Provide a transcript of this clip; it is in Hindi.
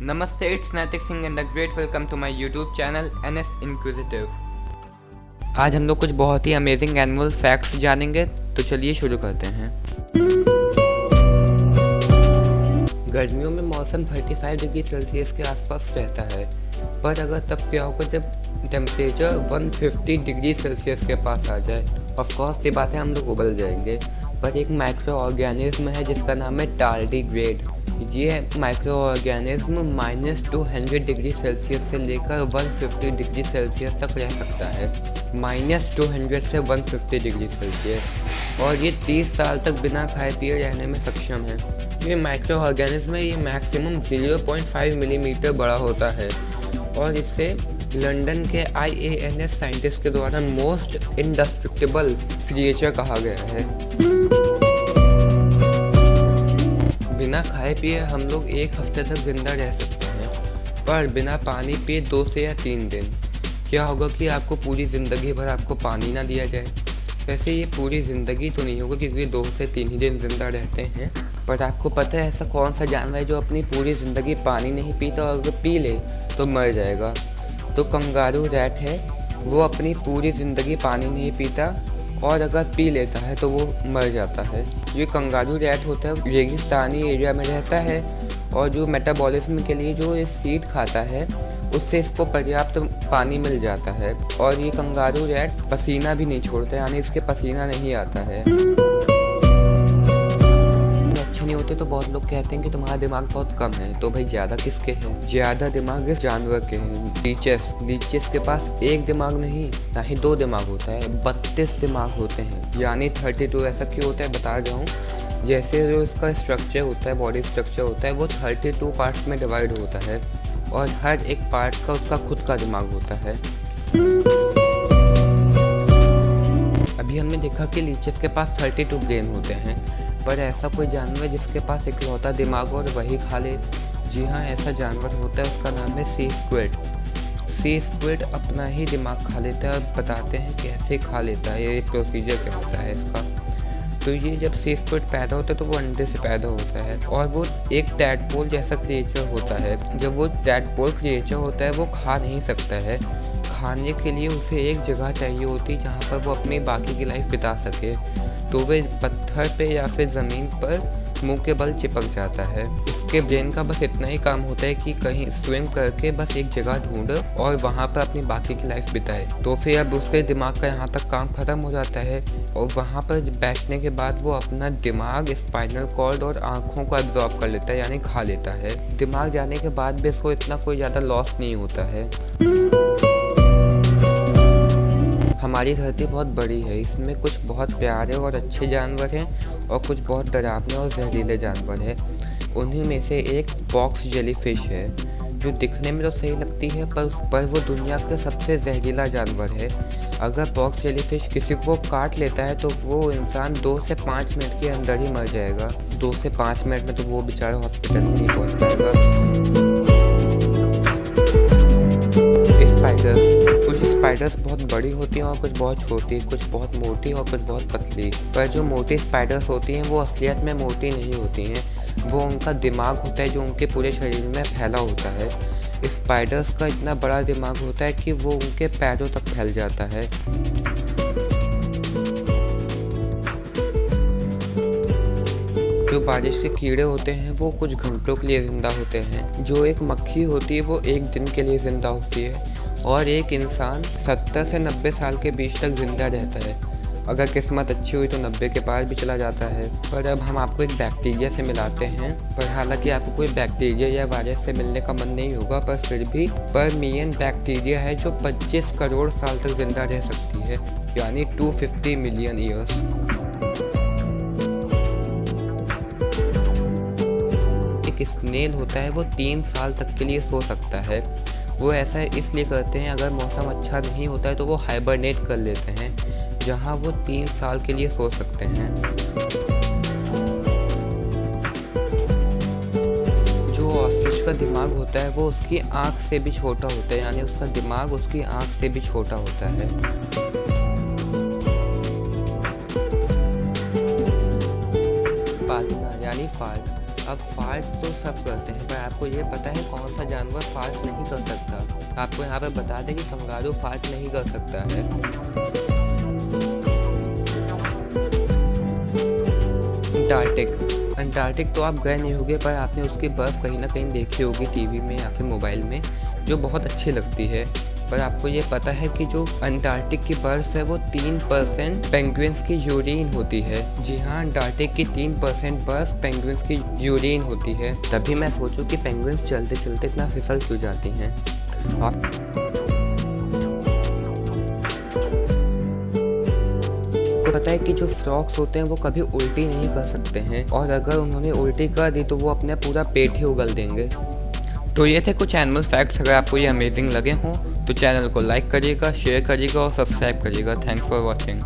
नमस्ते, it's Naitik Singh and a great welcome to my YouTube channel NS inquisitive. आज हम लोग कुछ बहुत ही अमेजिंग एनुअल फैक्ट्स जानेंगे, तो चलिए शुरू करते हैं। गर्मियों में मौसम 35 डिग्री सेल्सियस के आसपास रहता है, पर अगर तब क्या होगा जब टेम्परेचर 150 डिग्री सेल्सियस के पास आ जाए। ऑफ कोर्स ये बातें हम लोग उबल जाएंगे, पर एक माइक्रो ऑर्गेनिज्म है जिसका नाम है टार्डिग्रेड। ये माइक्रो ऑर्गेनिज्म -200 डिग्री सेल्सियस से लेकर 150 डिग्री सेल्सियस तक रह सकता है। -200 से 150 डिग्री सेल्सियस, और ये 30 साल तक बिना खाए पिए रहने में सक्षम है। ये माइक्रो ऑर्गेनिज्म है, ये मैक्सिमम 0.5 मिलीमीटर बड़ा होता है, और इससे लंदन के IANS साइंटिस्ट के द्वारा मोस्ट इंडेस्ट्रक्टिबल क्रिएचर कहा गया है। बिना खाए पिए हम लोग एक हफ्ते तक जिंदा रह सकते हैं, पर बिना पानी पिए 2 से या 3 दिन। क्या होगा कि आपको पूरी ज़िंदगी भर आपको पानी ना दिया जाए। वैसे ये पूरी ज़िंदगी तो नहीं होगा, क्योंकि 2 से 3 ही दिन जिंदा रहते हैं। पर आपको पता है ऐसा कौन सा जानवर है जो अपनी पूरी ज़िंदगी पानी नहीं पीता, और अगर पी ले तो मर जाएगा? तो कंगारू रैट है, वो अपनी पूरी ज़िंदगी पानी नहीं पीता, और अगर पी लेता है तो वो मर जाता है। ये कंगारू रैट होता है, रेगिस्तानी एरिया में रहता है, और जो मेटाबॉलिज्म के लिए जो ये सीड खाता है उससे इसको पर्याप्त पानी मिल जाता है। और ये कंगारू रैट पसीना भी नहीं छोड़ता, यानी इसके पसीना नहीं आता है। अच्छे नहीं होते तो बहुत लोग कहते हैं कि तुम्हारा दिमाग बहुत कम है। तो भाई ज़्यादा किसके हैं? ज़्यादा दिमाग इस जानवर के हैं, लीचेस के पास एक दिमाग नहीं, ना ही 2 दिमाग होता है, 32 दिमाग होते हैं, यानी 32। ऐसा क्यों होता है बता रहा हूँ। जैसे जो इसका स्ट्रक्चर होता है, बॉडी स्ट्रक्चर होता है, वो 32 पार्ट्स में डिवाइड होता है, और हर एक पार्ट का उसका खुद का दिमाग होता है। अभी हमने देखा कि लीचेस के पास 32 ब्रेन होते हैं, पर ऐसा कोई जानवर जिसके पास इकलौता दिमाग और वही खा ले? जी हाँ, ऐसा जानवर होता है, उसका नाम है सी स्क्विड। सी स्क्विड अपना ही दिमाग खा लेता है, और बताते हैं कैसे खा लेता है, ये प्रोसीजर क्या होता है इसका। तो ये जब सी स्क्विड पैदा होता है तो वो अंडे से पैदा होता है, और वो एक टैडपोल जैसा क्रिएचर होता है। जब वो टैडपोल क्रिएचर होता है वो खा नहीं सकता है। खाने के लिए उसे एक जगह चाहिए होती है जहाँ पर वो अपनी बाकी की लाइफ बिता सके। तो वे पत्थर पे या फिर ज़मीन पर मुंह के बल चिपक जाता है। इसके ब्रेन का बस इतना ही काम होता है कि कहीं स्विम करके बस एक जगह ढूंढे और वहाँ पर अपनी बाकी की लाइफ बिताए। तो फिर अब उसके दिमाग का यहाँ तक काम खत्म हो जाता है, और वहाँ पर बैठने के बाद वो अपना दिमाग, स्पाइनल कॉर्ड और आँखों को एब्जॉर्ब कर लेता है, यानी खा लेता है। दिमाग जाने के बाद भी इसको इतना कोई ज़्यादा लॉस नहीं होता है। हमारी धरती बहुत बड़ी है, इसमें कुछ बहुत प्यारे और अच्छे जानवर हैं, और कुछ बहुत डरावने और जहरीले जानवर हैं। उन्हीं में से एक बॉक्स जेलीफिश है, जो दिखने में तो सही लगती है, पर वो दुनिया का सबसे जहरीला जानवर है। अगर बॉक्स जेलीफिश किसी को काट लेता है तो वो इंसान 2 से 5 मिनट के अंदर ही मर जाएगा। 2 से 5 मिनट में तो वो बेचारा हॉस्पिटल ही नहीं पहुँच पाएगा। कुछ स्पाइडर्स बहुत बड़ी होती हैं, और कुछ बहुत छोटी, कुछ बहुत मोटी और कुछ बहुत पतली। पर जो मोटी स्पाइडर्स होती हैं वो असलियत में मोटी नहीं होती हैं, वो उनका दिमाग होता है जो उनके पूरे शरीर में फैला होता है। स्पाइडर्स का इतना बड़ा दिमाग होता है कि वो उनके पैरों तक फैल जाता है। जो बारिश के कीड़े होते हैं वो कुछ घंटों के लिए ज़िंदा होते हैं। जो एक मक्खी होती है वो 1 दिन के लिए ज़िंदा होती है, और एक इंसान 70 से 90 साल के बीच तक ज़िंदा रहता है। अगर किस्मत अच्छी हुई तो 90 के पार भी चला जाता है। पर अब हम आपको एक बैक्टीरिया से मिलाते हैं, पर हालांकि आपको कोई बैक्टीरिया या वायरस से मिलने का मन नहीं होगा, पर फिर भी परमियन बैक्टीरिया है जो 25 करोड़ साल तक ज़िंदा रह सकती है, यानी 250 मिलियन ईयर्स। एक स्नेल होता है, वो 3 साल तक के लिए सो सकता है। वो ऐसा इसलिए करते हैं, अगर मौसम अच्छा नहीं होता है तो वो हाइबरनेट कर लेते हैं, जहां वो 3 साल के लिए सो सकते हैं। जो ऑस्ट्रिच का दिमाग होता है वो उसकी आँख से भी छोटा होता है, यानी उसका दिमाग उसकी आँख से भी छोटा होता है। पालना यानी फाल्ट अब फार्ट तो सब करते हैं, पर आपको ये पता है कौन सा जानवर फार्ट नहीं कर सकता? आपको यहाँ पे बता दें कि कंगारू फार्ट नहीं कर सकता है। अंटार्कटिक तो आप गए नहीं होंगे, पर आपने उसकी बर्फ़ कहीं ना कहीं देखी होगी टीवी में या फिर मोबाइल में, जो बहुत अच्छी लगती है। पर आपको ये पता है कि जो अंटार्कटिक की बर्फ़ है वो 3% पेंगुइन्स की यूरिन होती है। जी हाँ, अंटार्कटिक की 3% बर्फ़ पेंगुइन्स की यूरिन होती है। तभी मैं सोचूं कि पेंगुइन्स चलते चलते इतना फिसल क्यों जाती हैं। आपको पता है कि जो फ्रॉक्स होते हैं वो कभी उल्टी नहीं कर सकते हैं, और अगर उन्होंने उल्टी कर दी तो वो अपना पूरा पेट ही उगल देंगे। तो ये थे कुछ एनिमल फैक्ट्स। अगर आपको ये अमेजिंग लगे हों तो चैनल को लाइक करिएगा, शेयर करिएगा और सब्सक्राइब करिएगा। Thanks for watching.